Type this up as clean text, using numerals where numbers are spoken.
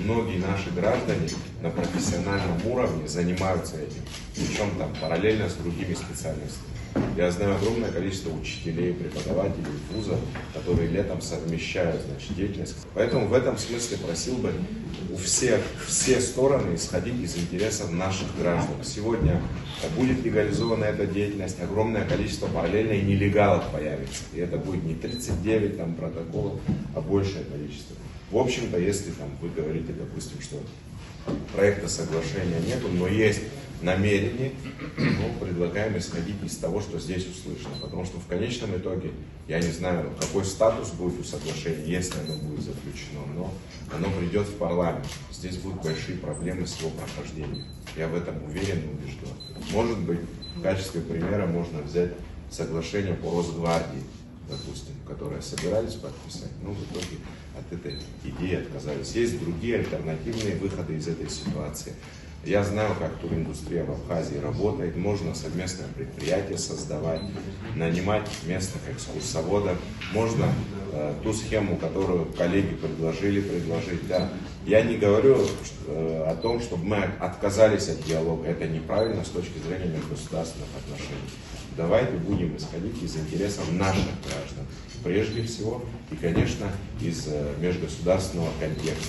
многие наши граждане на профессиональном уровне занимаются этим, причем там параллельно с другими специальностями. Я знаю огромное количество учителей, преподавателей вузов, которые летом совмещают, значит, деятельность. Поэтому в этом смысле просил бы у всех, все стороны исходить из интересов наших граждан. Сегодня будет легализована эта деятельность, огромное количество параллельно и нелегалов появится. И это будет не 39 там, протоколов, а большее количество. В общем-то, если там, вы говорите, допустим, что проекта соглашения нету, но есть намерение, мы предлагаем исходить из того, что здесь услышано. Потому что в конечном итоге, я не знаю, какой статус будет у соглашения, если оно будет заключено, но оно придет в парламент. Здесь будут большие проблемы с его прохождением. Я в этом уверен и убежден. Может быть, в качестве примера можно взять соглашение по Росгвардии, допустим, которые собирались подписать, но в итоге от этой идеи отказались. Есть другие альтернативные выходы из этой ситуации. Я знаю, как туриндустрия в Абхазии работает. Можно совместное предприятие создавать, нанимать местных экскурсоводов. Можно ту схему, которую коллеги предложить. Да. Я не говорю о том, чтобы мы отказались от диалога. Это неправильно с точки зрения межгосударственных отношений. Давайте будем исходить из интересов наших граждан, прежде всего, и, конечно, из межгосударственного контекста.